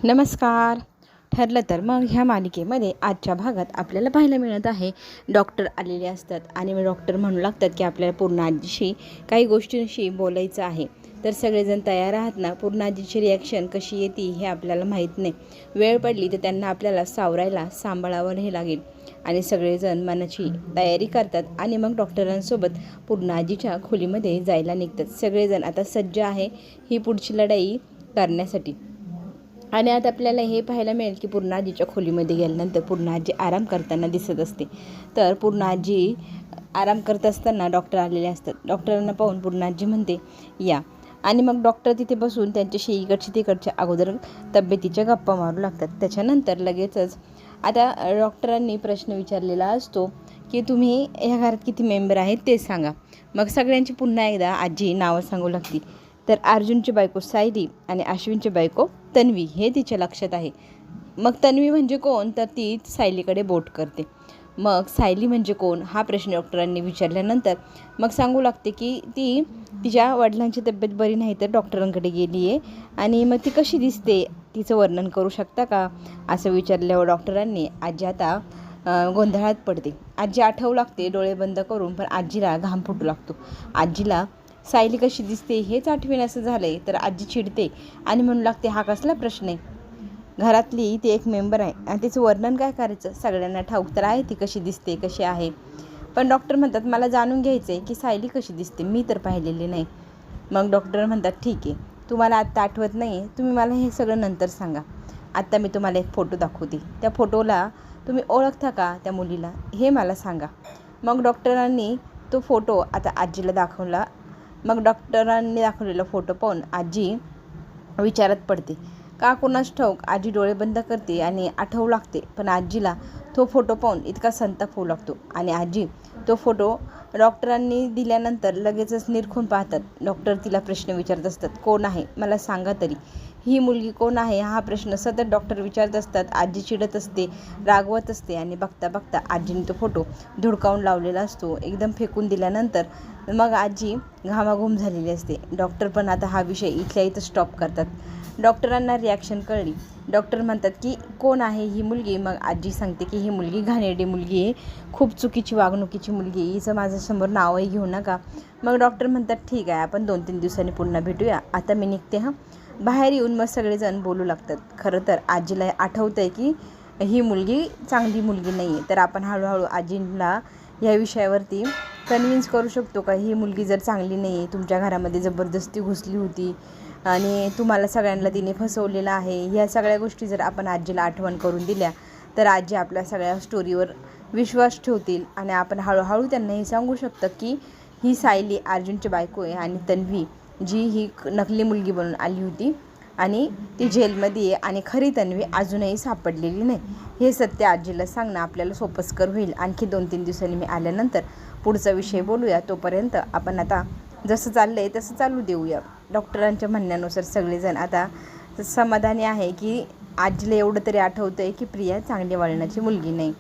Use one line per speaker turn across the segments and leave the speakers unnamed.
नमस्कार. ठरलं तर मग ह्या मालिकेमध्ये आजच्या भागात आपल्याला पाहायला मिळत आहे डॉक्टर आलेले असतात आणि डॉक्टर म्हणू लागतात की आपल्याला पूर्णाजीशी काही गोष्टींशी बोलायचं आहे. तर सगळेजण तयार आहात ना? पूर्णाजीची रिॲक्शन कशी येते हे आपल्याला माहीत नाही. वेळ पडली तर त्यांना आपल्याला सावरायला सांभाळावं हे लागेल आणि सगळेजण मनाची तयारी करतात आणि मग डॉक्टरांसोबत पूर्णाजीच्या खोलीमध्ये जायला निघतात. सगळेजण आता सज्ज आहे ही पुढची लढाई करण्यासाठी. आणि आता आपल्याला हे पाहायला मिळेल की पूर्णाजीच्या खोलीमध्ये गेल्यानंतर पूर्णाजी आराम करताना दिसत असते. तर पूर्णाजी आराम करत असताना डॉक्टर आलेले असतात. डॉक्टरांना पाहून पूर्णाजी म्हणते या, आणि मग डॉक्टर तिथे बसून त्यांच्याशी इकडच्या तिकडच्या अगोदर तब्येतीच्या गप्पा मारू लागतात. त्याच्यानंतर लगेचच आता डॉक्टरांनी प्रश्न विचारलेला असतो की तुम्ही ह्या घरात किती मेंबर आहेत ते सांगा. मग सगळ्यांची पुन्हा एकदा आजी नावं सांगू लागली. तर अर्जुनची बायको सायली आणि अश्विनची बायको तन्वी हे तिच्या लक्षात आहे. मग तन्वी म्हणजे कोण, तर ती सायलीकडे बोट करते. मग सायली म्हणजे कोण हा प्रश्न डॉक्टरांनी विचारल्यानंतर मग सांगू लागते की ती तिच्या वडिलांची तब्येत बरी नाही तर डॉक्टरांकडे गेली आहे आणि मग ती कशी दिसते तिचं वर्णन करू शकता का असं विचारल्यावर डॉक्टरांनी आजी आता गोंधळात पडते. आजी आठवू लागते डोळे बंद करून, पण आजीला घाम फुटू लागतो. आजीला सायली कशी दिसते हेच आठवेन असं झालं आहे. तर आजी चिडते आणि म्हणू लागते हा कसला प्रश्न आहे, घरातली ती एक मेंबर आहे आणि तिचं वर्णन काय करायचं, सगळ्यांना ठाऊक तर आहे ती कशी दिसते कशी आहे. पण डॉक्टर म्हणतात मला जाणून घ्यायचं आहे की सायली कशी दिसते, मी तर पाहिलेली नाही. मग डॉक्टर म्हणतात ठीक आहे, तुम्हाला आत्ता आठवत नाही, तुम्ही मला हे सगळं नंतर सांगा. आत्ता मी तुम्हाला एक फोटो दाखवते, त्या फोटोला तुम्ही ओळखता का त्या मुलीला हे मला सांगा. मग डॉक्टरांनी तो फोटो आता आजीला दाखवला. मग डॉक्टरांनी दाखवलेला फोटो पाहून आजी विचारात पडते. का कोणास ठाऊक आजी डोळे बंद करते आणि आठवू लागते. पण आजीला तो फोटो पाहून इतका संताप होऊ लागतो आणि आजी तो फोटो डॉक्टरांनी दिल्यानंतर लगेचच निरखून पाहतात. डॉक्टर तिला प्रश्न विचारत असतात, कोण आहे मला सांगा तरी, ही मुलगी कोण आहे हा प्रश्न सतत डॉक्टर विचारत असतात. आजी चिडत असते, रागवत असते आणि बघता बघता आजीने तो फोटो धुडकावून लावलेला असतो. एकदम फेकून दिल्यानंतर मग आजी घामाघूम झालेली असते. डॉक्टर पण आता हा विषय इथल्या इथं स्टॉप करतात. डॉक्टरांना रिॲक्शन कळली. डॉक्टर म्हणतात की कोण आहे ही मुलगी. मग आजी सांगते की ही मुलगी घाणेरडी मुलगी आहे, खूप चुकीची वागणुकीची मुलगी, हिचं माझ्यासमोर नावही घेऊ नका. मग डॉक्टर म्हणतात ठीक आहे, आपण 2-3 दिवसांनी पुन्हा भेटूया, आता मी निघते हां. बाहेर येऊन मग सगळेजण बोलू लागतात. खरं तर आजीला आठवतं आहे की ही मुलगी चांगली मुलगी नाही आहे. तर आपण हळूहळू आजीला ह्या विषयावरती कन्व्हिन्स करू शकतो का ही मुलगी जर चांगली नाही आहे, तुमच्या घरामध्ये जबरदस्ती घुसली होती आणि तुम्हाला सगळ्यांना तिने फसवलेलं आहे, ह्या सगळ्या गोष्टी जर आपण आजीला आठवण करून दिल्या तर आजी आपल्या सगळ्या स्टोरीवर विश्वास ठेवतील आणि आपण हळूहळू त्यांना हे सांगू शकतं की ही सायली अर्जुनची बायको आहे आणि तन्वी जी ही नकली मुलगी बनून आली होती आणि ती जेलमध्ये आहे आणि खरी तन्वी अजूनही सापडलेली नाही. हे सत्य आजीला सांगणं आपल्याला सोपस्कर होईल. आणखी 2-3 दिवसांनी मी आल्यानंतर पुढचा विषय बोलूया. तोपर्यंत आपण आता जसं चाललं आहे तसं चालू देऊया. डॉक्टरांच्या म्हणण्यानुसार सगळेजण आता समाधानी आहे की आजीला एवढं तरी आठवतं आहे की प्रिया चांगली वळणाची मुलगी नाही.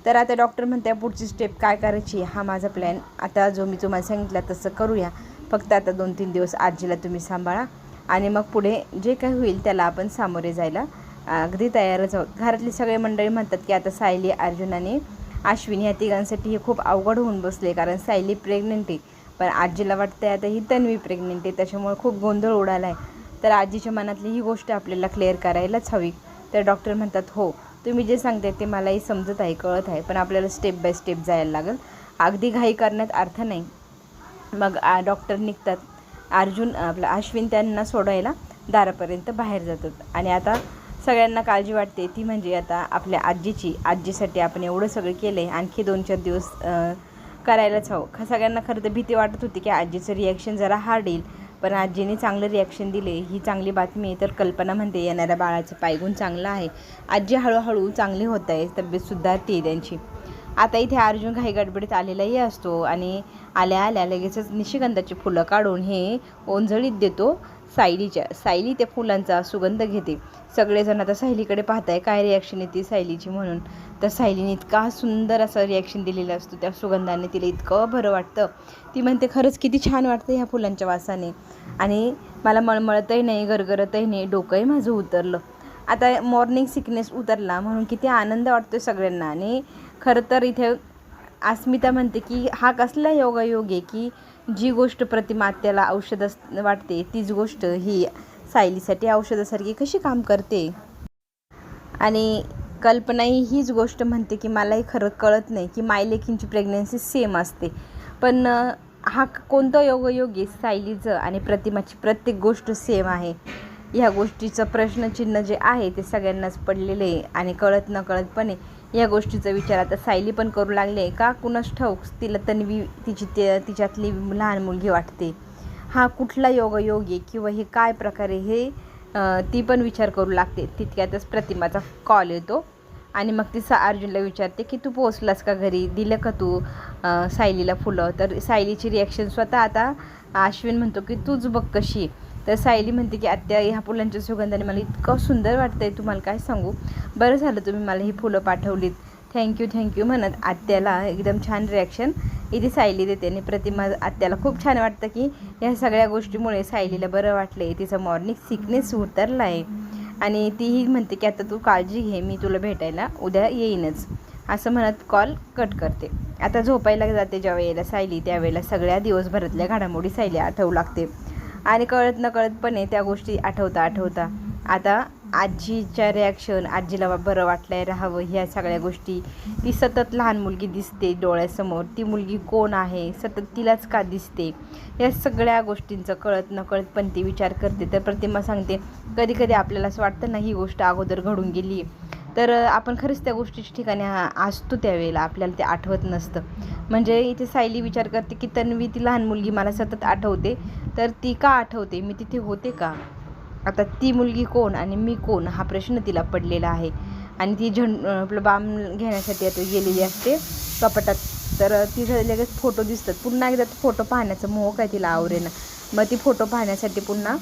तर आता डॉक्टर म्हणते पुढची स्टेप काय करायची हा माझा प्लॅन. आता जो मी तुम्हाला सांगितलं तसं करूया. फक्त आता 2-3 दिवस आजीला तुम्ही सांभाळा आणि मग पुढे जे काही होईल त्याला आपण सामोरे जायला अगदी तयारच आहोत. घरातली सगळे मंडळी म्हणतात की आता सायली, अर्जुन आणि अश्विन ह्या तिघांसाठी हे खूप अवघड होऊन बसले, कारण सायली प्रेग्नंट आहे. पण आजीला वाटतं आता ही तन्वी प्रेग्नंट आहे, त्याच्यामुळे खूप गोंधळ उडाला आहे. तर आजीच्या मनातली ही गोष्ट आपल्याला क्लिअर करायलाच हवी. तर डॉक्टर म्हणतात हो, तुम्ही जे सांगताय ते मलाही समजत आहे, कळत आहे, पण आपल्याला स्टेप बाय स्टेप जायला लागेल, अगदी घाई करण्यात अर्थ नाही. मग डॉक्टर निघतात. अर्जुन आपला अश्विन त्यांना सोडायला दारापर्यंत बाहेर जातात आणि आता सगळ्यांना काळजी वाटते ती म्हणजे आता आपल्या आजीसाठी आपण एवढं सगळं केलं आहे, आणखी 2-4 दिवस करायलाच हवं. सगळ्यांना खरं तर भीती वाटत होती की आजीचं रिॲक्शन जरा हार्ड येईल, पण आजीने चांगलं रिॲक्शन दिले, ही चांगली बातमी आहे. तर कल्पना म्हणते येणाऱ्या बाळाचं पायगुण चांगलं आहे, आजी हळूहळू चांगली होत आहे, तब्येत सुधारते त्यांची. आता इथे अर्जुन घाई गडबडीत आलेलाही असतो आणि आल्या आल्या लगेचच निशिगंधाची फुलं काढून हे ओंजळीत देतो सायली त्या फुलांचा सुगंध घेते. सगळेजण आता सायलीकडे पाहताय काय रिॲक्शन येते सायलीची म्हणून. तर सायलीने इतका सुंदर असं रिॲक्शन दिलेलं असतं त्या सुगंधाने, तिला इतकं बरं वाटतं. ती म्हणते खरंच किती छान वाटतं ह्या फुलांच्या वासाने आणि मला मळमळतही नाही, गरगरतही नाही, डोकंही माझं उतरलं. आता मॉर्निंग सिकनेस उतरला म्हणून किती आनंद वाटतो सगळ्यांना. आणि खरं तर इथे अस्मिता म्हणते की हा कसला योगायोग आहे की जी गोष्ट प्रतिमा आत्याला औषध वाटते तीच गोष्ट ही सायलीसाठी औषधासारखी कशी काम करते. आणि कल्पनाही हीच गोष्ट म्हणते की मलाही खरं कळत नाही की मायलेकींची प्रेग्नन्सी सेम असते. पण हा कोणता योगायोग आहे सायलीचं आणि प्रतिमाची प्रत्येक गोष्ट सेम आहे. ह्या गोष्टीचं प्रश्नचिन्ह जे आहे ते सगळ्यांनाच पडलेलं आहे. आणि कळत नकळतपणे या गोष्टीचा विचार आता सायली पण करू लागले का कुणास ठाऊक तिला तन्वी तिच्यातली लहान मुलगी वाटते. हा कुठला योगायोग आहे किंवा हे काय प्रकारे हे ती पण विचार करू लागते. तितक्यातच प्रतिमाचा कॉल येतो आणि मग ती अर्जुनला विचारते की तू पोचलास का घरी, दिलं का तू सायलीला फुलं. तर सायलीची रिॲक्शन स्वतः आता अश्विन म्हणतो की तूच बघ कशी. तर सायली म्हणते की आत्या ह्या फुलांच्या सुगंधाने मला इतकं सुंदर वाटतं आहे तुम्हाला काय सांगू. बरं झालं तुम्ही मला ही फुलं पाठवलीत, थँक्यू म्हणत आत्याला एकदम छान रिॲक्शन इथे सायली देते. आणि प्रतिमा आत्याला खूप छान वाटतं की ह्या सगळ्या गोष्टीमुळे सायलीला बरं वाटलं आहे, तिचं मॉर्निंग सिकनेस उतरला आहे. आणि तीही म्हणते की आता तू काळजी घे, मी तुला भेटायला उद्या येईनच असं म्हणत कॉल कट करते. आता झोपायला जाते ज्या वेळेला सायली त्यावेळेला सगळ्या दिवसभरातल्या घडामोडी सायली आठवू लागते. आणि कळत नकळतपणे त्या गोष्टी आठवता आता आजीच्या रिॲक्शन, आजीला बरं वाटलं आहे राहावं, ह्या सगळ्या गोष्टी, ती सतत लहान मुलगी दिसते डोळ्यासमोर, ती मुलगी कोण आहे, सतत तिलाच का दिसते, या सगळ्या गोष्टींचं कळत नकळत पण ती विचार करते. तर प्रतिमा सांगते कधी कधी आपल्याला असं वाटतं ना ही गोष्ट अगोदर घडून गेली तर आपण खरंच त्या गोष्टीच्या ठिकाणी असतो त्यावेळेला आपल्याला ते आठवत नसतं. म्हणजे इथे सायली विचार करते की तन्वी ती लहान मुलगी मला सतत आठवते, तर ती का आठवते, मी तिथे होते का, आता ती मुलगी कोण आणि मी कोण हा प्रश्न तिला पडलेला आहे. आणि ती आपलं बाम घेण्यासाठी आता गेलेली असते कपाटात. तर तिथं लगेच फोटो दिसतात, पुन्हा एकदा फोटो पाहण्याचं मोह काय तिला आवरेना. मग ती फोटो पाहण्यासाठी पुन्हा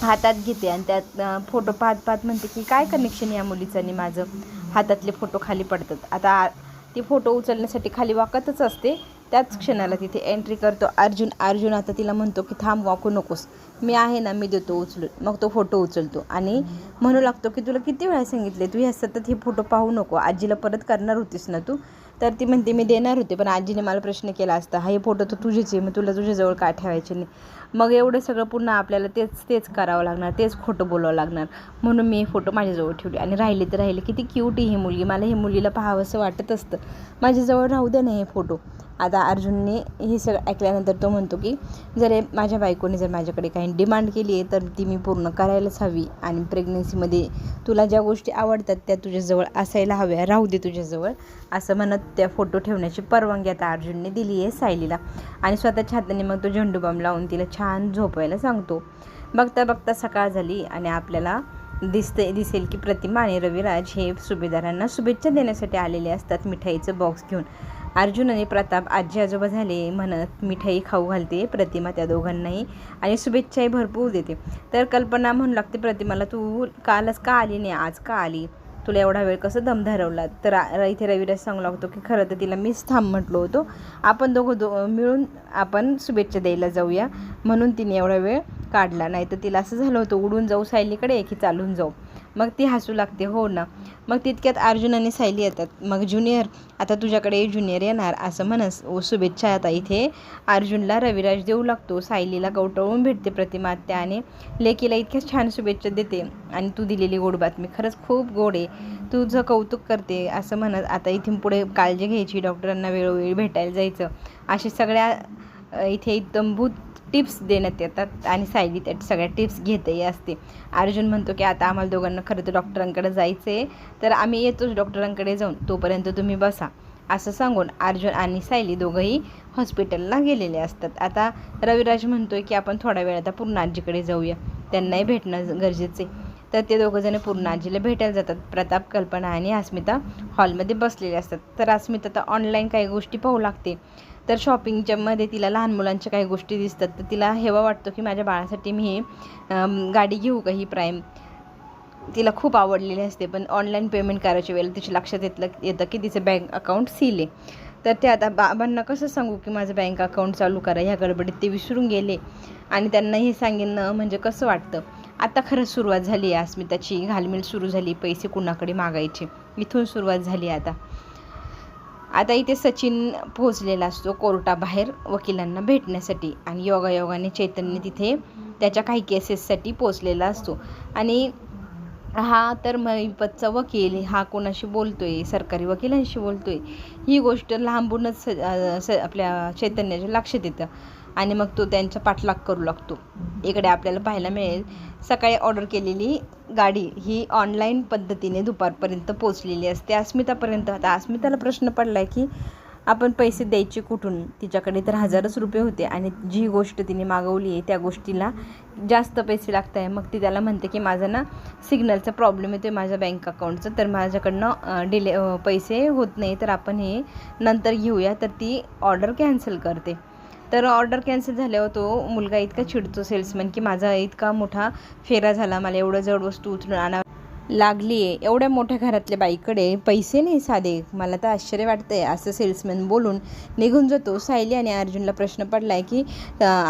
हातात घेते आणि त्यात फोटो पाहत म्हणते की काय कनेक्शन या मुलीचं आणि माझं. हातातले फोटो खाली पडतात. आता ती फोटो उचलण्यासाठी खाली वाकतच असते, त्याच क्षणाला तिथे एंट्री करतो अर्जुन आता तिला म्हणतो की थांब, वाकू नकोस, मी आहे ना, मी देतो उचलून. मग तो फोटो उचलतो आणि म्हणू लागतो की तुला किती वेळा सांगितले तू ह्या सतत हे फोटो पाहू नको, आजीला परत करणार होतीस ना तू. तर ती म्हणते मी देणार होते पण आजीने मला प्रश्न केला असता, हा हे फोटो तर तुझेच आहे, मग तुला तुझ्याजवळ काय ठेवायचे नाही. मग एवढं सगळं पुन्हा आपल्याला तेच करावं लागणार, तेच खोटं बोलावं लागणार, म्हणून मी हे फोटो माझ्याजवळ ठेवले. आणि राहिले किती क्यूट आहे ही मुलगी, मला ही मुलीला पाहावंसं वाटत असतं, माझ्याजवळ राहू द्या ना हे फोटो. आता अर्जुनने हे सगळं ऐकल्यानंतर तो म्हणतो की माझ्या बायकोने जर माझ्याकडे काही डिमांड केली आहे तर ती मी पूर्ण करायलाच हवी. आणि प्रेग्नन्सीमध्ये तुला ज्या गोष्टी आवडतात त्या तुझ्याजवळ असायला हव्या, राहू दे तुझ्याजवळ, असं म्हणत त्या फोटो ठेवण्याची परवानगी आता अर्जुनने दिली आहे सायलीला. आणि स्वतःच्या हाताने मग तो झेंडूबाम लावून तिला छान झोपायला सांगतो. बघता सकाळ झाली आणि आपल्याला दिसेल की प्रतिमा आणि रविराज हे सुभेदारांना शुभेच्छा देण्यासाठी आलेले असतात मिठाईचं बॉक्स घेऊन. अर्जुन आणि प्रताप आजी आजोबा झाले म्हणत मिठाई खाऊ घालते प्रतिमा त्या दोघांनाही आणि शुभेच्छाही भरपूर देते. तर कल्पना म्हणू लागते प्रतिमाला तू कालच का आली नाही, आज का आली, तुला एवढा वेळ कसं दम धरवला. तर इथे रविराज सांगू लागतो की खरं तर तिला मीच थांब म्हटलो होतो, आपण दोघं मिळून आपण शुभेच्छा द्यायला जाऊया म्हणून तिने एवढा वेळ काढला, नाही तर तिला असं झालं होतं उडून जाऊ सायलीकडे की चालून जाऊ. मग ती हसू लागते, हो ना. मग तितक्यात अर्जुन आणि सायली येतात. मग ज्युनियर आता तुझ्याकडे ज्युनियर येणार असं म्हणस शुभेच्छा आता इथे अर्जुनला रविराज देऊ लागतो. सायलीला कवटळून भेटते प्रतिमा आत्या आणि लेकीला इतक्या छान शुभेच्छा देते. आणि तू दिलेली गोड बातमी खरंच खूप गोड आहे, तुझं कौतुक करते असं म्हणत आता इथून पुढे काळजी घ्यायची, डॉक्टरांना वेळोवेळी भेटायला जायचं, अशी सगळ्या इथे इत्तंभूत टिप्स देण्यात येतात. आणि सायली त्या सगळ्या टिप्स घेतही असते. अर्जुन म्हणतो की आता आम्हाला दोघांना खरं तर डॉक्टरांकडे जायचं आहे, तर आम्ही येतोच डॉक्टरांकडे जाऊन, तोपर्यंत तुम्ही बसा असं सांगून अर्जुन आणि सायली दोघंही हॉस्पिटलला गेलेले असतात. आता रविराज म्हणतोय की आपण थोडा वेळ आता पूर्ण आजीकडे जाऊया, त्यांनाही भेटणं गरजेचं आहे. तर ते दोघंजण पूर्ण आजीला भेटायला जातात. प्रताप, कल्पना आणि अस्मिता हॉलमध्ये बसलेले असतात. तर अस्मिता तर ऑनलाईन काही गोष्टी पाहू लागते. तर शॉपिंगच्या मध्ये तिला लहान मुलांच्या काही गोष्टी दिसतात, तर तिला हेवा वाटतो की माझ्या बाळासाठी मी गाडी घेऊ का, ही प्राईम तिला खूप आवडलेली असते. पण ऑनलाईन पेमेंट करायच्या वेळेला तिच्या लक्षात येतं की तिचं बँक अकाउंट सील आहे. तर ते आता बाबांना कसं सांगू की माझं बँक अकाउंट चालू करा, ह्या गडबडीत ते विसरून गेले आणि त्यांना हे सांगेन म्हणजे कसं वाटतं. आता खरंच सुरुवात झाली आहे अस्मिताची, घालमेल सुरू झाली, पैसे कुणाकडे मागायचे इथून सुरुवात झाली आता. आता इथे सचिन पोहोचलेला असतो कोर्टाबाहेर वकिलांना भेटण्यासाठी आणि योगायोगाने चैतन्य तिथे त्याच्या काही केसेससाठी पोहोचलेला असतो. आणि हा तर महिपतचा वकील हा कोणाशी बोलतोय, सरकारी वकिलांशी बोलतोय, ही गोष्ट लांबूनच आपल्या चैतन्याच्या लक्षात येतं आणि मग तो त्यांचा पाठलाग करू लागतो. इकडे आपल्याला पाहायला मिळेल सकाळी ऑर्डर केलेली गाडी ही ऑनलाईन पद्धतीने दुपारपर्यंत पोचलेली असते अस्मितापर्यंत. आता अस्मिताला प्रश्न पडला आहे की आपण पैसे द्यायचे कुठून, तिच्याकडे तर 1000च रुपये होते आणि जी गोष्ट तिने मागवली आहे त्या गोष्टीला जास्त पैसे लागत आहे. मग ती त्याला म्हणते की माझा ना सिग्नलचा प्रॉब्लेम येतो आहे माझ्या बँक अकाउंटचं, तर माझ्याकडनं पैसे होत नाही, तर आपण हे नंतर घेऊया. तर ती ऑर्डर कॅन्सल करते. तर ऑर्डर कॅन्सल झाल्यावर तो मुलगा इतका चिडतो सेल्समॅन की माझा इतका मोठा फेरा झाला, मला एवढं जड वस्तू उचलून आणावं लागली आहे, एवढ्या मोठ्या घरातल्या बाईकडे पैसे नाही साधे, मला तर आश्चर्य वाटतं आहे, असं सेल्समॅन बोलून निघून जातो. सायली आणि अर्जुनला प्रश्न पडला आहे की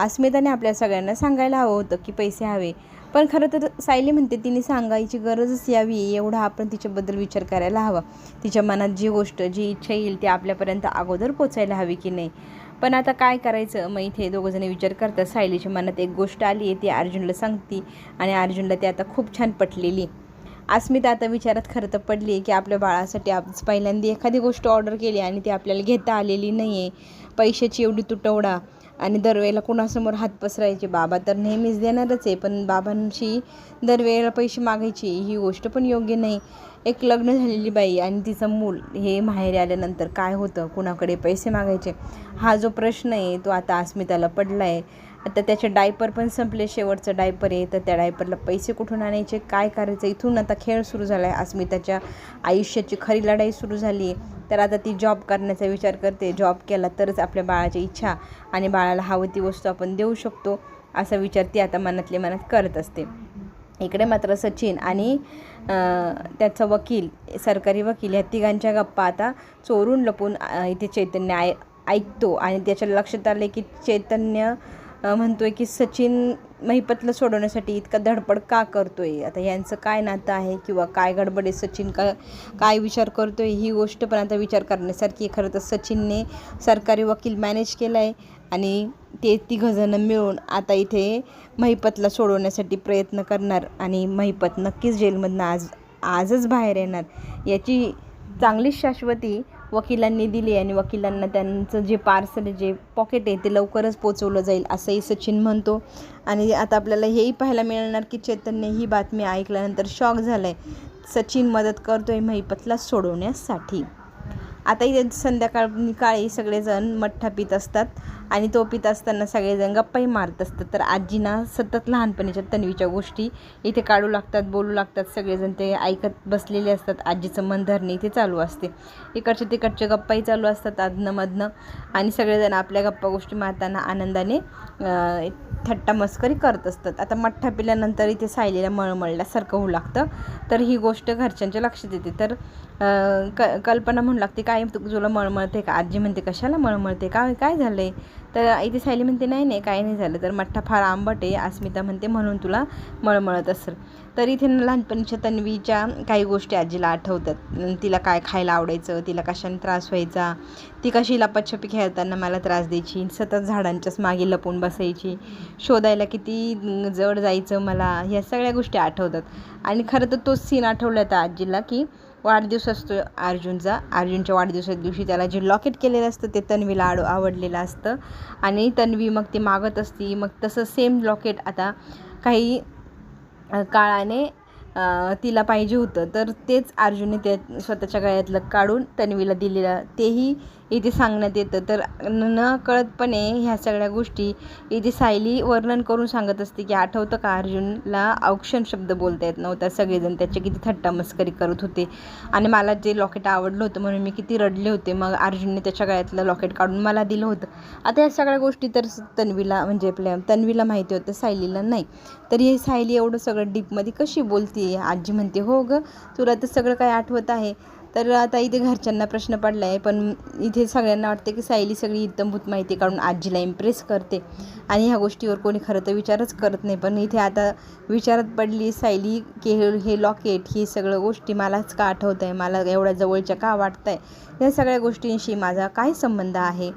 अस्मिताने आपल्या सगळ्यांना सांगायला हवं होतं की पैसे हवे, पण खरं तर सायली म्हणते तिने सांगायची गरजच यावी, एवढा आपण तिच्याबद्दल विचार करायला हवा, तिच्या मनात जी गोष्ट जी इच्छा येईल ती आपल्यापर्यंत अगोदर पोचायला हवी की नाही. पण आता काय करायचं, मग इथे दोघंजणी विचार करतात. सायलीच्या मनात एक गोष्ट आली आहे, ती अर्जुनला सांगती आणि अर्जुनला ती आता खूप छान पटलेली. अस्मिता आता विचारात खरं तर पडली की आपल्या बाळासाठी आज पहिल्यांदा एखादी गोष्ट ऑर्डर केली आणि ती आपल्याला घेता आलेली नाही आहे, पैशाची एवढी तुटवडा आणि दरवेळेला कुणासमोर हात पसरायचे. बाबा तर नेहमीच देणारच आहे, पण बाबांशी दरवेळेला पैसे मागायची ही गोष्ट पण योग्य नाही. एक लग्न झालेली बाई आणि तिचं मूल हे माहेरी आल्यानंतर काय होतं, कुणाकडे पैसे मागायचे, हा जो प्रश्न आहे तो आता अस्मिताला पडला आहे. आता त्याचे डायपर पण संपले, शेवटचं डायपर आहे, तर त्या डायपरला पैसे कुठून आणायचे, काय करायचं, इथून आता खेळ सुरू झाला आहे. अस्मिताच्या आयुष्याची खरी लढाई सुरू झाली आहे. तर आता ती जॉब करण्याचा विचार करते, जॉब केला तरच आपल्या बाळाची इच्छा आणि बाळाला हवं ती वस्तू आपण देऊ शकतो असा विचार ती आता मनातल्या मनात करत असते. इकडे मात्र सचिन आणि त्याचा वकील, सरकारी वकील, या तिघांच्या गप्पा आता चोरून लपून इथे चैतन्य ऐकतो आणि त्याच्या लक्षात आले की चैतन्य म्हणतोय की सचिन महिपतला सोडवण्यासाठी इतका धडपड का करतोय, आता यांचं काय नातं आहे किंवा काय गडबड आहे, सचिन काय विचार करतोय, ही गोष्ट पण आता विचार करण्यासारखी. खरं तर सचिनने सरकारी वकील मॅनेज केला आहे आणि ते तिघंजणं मिळून आता इथे महिपतला सोडवण्यासाठी प्रयत्न करणार आणि महिपत नक्कीच जेलमधनं आजच बाहेर येणार याची चांगलीच शाश्वती वकिलांनी दिली आणि वकिलांना त्यांचं जे पार्सल जे पॉकेट आहे ते लवकरच पोचवलं जाईल असंही सचिन म्हणतो. आणि आता आपल्याला हेही पाहायला मिळणार की चैतन्य ही बातमी ऐकल्यानंतर शॉक झालं आहे, सचिन मदत करतो आहे महिपतला सोडवण्यासाठी. आता इथे संध्याकाळी सगळेजण मठ्ठा पित असतात आणि तो पित असताना सगळेजण गप्पाही मारत असतात. तर आजीना सतत लहानपणीच्या तन्वीच्या गोष्टी इथे काढू लागतात, बोलू लागतात, सगळेजण ते ऐकत बसलेले असतात. आजीचं मन धरणे इथे चालू असते, इकडचे तिकडचे गप्पाही चालू असतात अधनंमधनं आणि सगळेजण आपल्या गप्पा गोष्टी मारताना आनंदाने थट्टा मस्करी करत असतात. आता मठ्ठा पिल्यानंतर इथे सायलीला मळमळल्यासारखं होऊ लागतं, तर ही गोष्ट घरच्यांच्या लक्षात येते. तर कल्पना म्हणू लागते काय तुला मळमळते का, आजी म्हणते कशाला मळमळते, काय झालं आहे, तर इथे सायली म्हणते नाही नाही काय नाही झालं, तर मठ्ठा फार आंबट आहे, अस्मिता म्हणते म्हणून तुला मळमळत असेल. तर इथे लहानपणीच्या तन्वीच्या काही गोष्टी आजीला आठवतात, तिला काय खायला आवडायचं, तिला कशाने त्रास व्हायचा, ती कशी लपाछपी खेळताना मला त्रास द्यायची, सतत झाडांच्याच मागे लपून बसायची, शोधायला किती जड जायचं मला, ह्या सगळ्या गोष्टी आठवतात. आणि खरं तर तोच सीन आठवला होता आजीला की वाढदिवस असतो अर्जुनच्या वाढदिवसाच्या दिवशी त्याला जे लॉकेट केलेलं असतं ते तन्वीला आवडलेलं असतं आणि तन्वी मग ते मागत असती. मग तसं सेम लॉकेट आता काही काळाने तिला पाहिजे होतं, तर तेच अर्जुनने ते स्वतःच्या गळ्यातलं काढून तन्वीला दिलेलं तेही इथे सांगण्यात येतं. तर न कळतपणे ह्या सगळ्या गोष्टी इथे सायली वर्णन करून सांगत असते की आठवतं का अर्जुनला औक्षण शब्द बोलता येत नव्हता, सगळेजण त्याचे किती थट्टा मस्करी करत होते आणि मला जे लॉकेट आवडलं होतं म्हणून मी किती रडले होते, मग अर्जुनने त्याच्या गळ्यातलं लॉकेट काढून मला दिलं होतं. आता ह्या सगळ्या गोष्टी तर तन्वीला म्हणजे आपल्या तन्वीला माहिती होतं, सायलीला नाही. तर ही सायली एवढं सगळं डीपमध्ये कशी बोलते, आजी म्हणते हो गं तुला तर सगळं काय आठवत आहे. तर आता इथे घरच्यांना प्रश्न पडला आहे, पण इथे सगळ्यांना वाटते की सायली सगळी इत्तमभूत माहिती काढून आजीला इम्प्रेस करते आणि ह्या गोष्टीवर कोणी खरं तर विचारच करत नाही. पण इथे आता विचारात पडली सायली की हे लॉकेट ही सगळं गोष्टी मलाच का आठवत आहे, मला एवढ्या जवळच्या का वाटत आहे, या सगळ्या गोष्टींशी माझा काय संबंध आहे.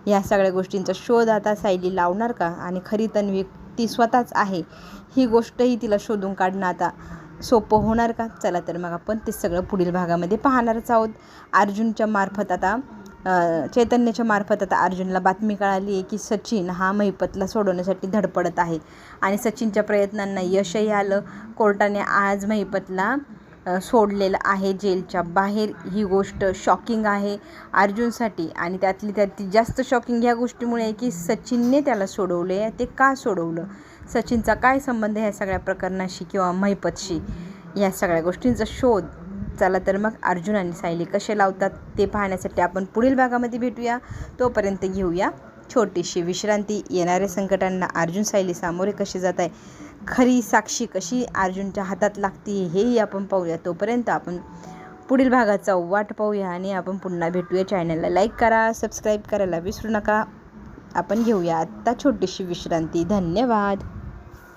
या सगळ्या गोष्टींचा शोध आता सायली लावणार का, आणि खरी तन्वी ती स्वतःच आहे ही गोष्टही तिला शोधून काढणं आता सोपं होणार का. चला तर मग आपण ते सगळं पुढील भागामध्ये पाहणारच आहोत. अर्जुनच्या मार्फत आता चैतन्याच्या मार्फत आता अर्जुनला बातमी कळाली आहे की सचिन हा महिपतला सोडवण्यासाठी धडपडत आहे आणि सचिनच्या प्रयत्नांना यशही आलं. कोर्टाने आज महिपतला सोडलेलं आहे जेलच्या बाहेर. ही गोष्ट शॉकिंग आहे अर्जुनसाठी, आणि त्यातली त्यात जास्त शॉकिंग ह्या गोष्टीमुळे आहे की सचिनने त्याला सोडवले आहे. ते का सोडवलं, सचिनचा काय संबंध ह्या सगळ्या प्रकरणाशी किंवा महिपतशी, या सगळ्या गोष्टींचा शोध. चला तर मग अर्जुन आणि सायली कसे लावतात ते पाहण्यासाठी आपण पुढील भागामध्ये भेटूया. तोपर्यंत घेऊया छोटीशी विश्रांती. येणाऱ्या संकटांना अर्जुन सायली सामोरे कसे जात आहे, खरी साक्षी कशी अर्जुनच्या हातात लागते हेही आपण पाहूया. तोपर्यंत आपण पुढील भागाचा वाट पाहूया आणि आपण पुन्हा भेटूया. चॅनलला लाईक करा, सबस्क्राईब करायला विसरू नका. आपण घेऊया आत्ता छोटीशी विश्रांती. धन्यवाद.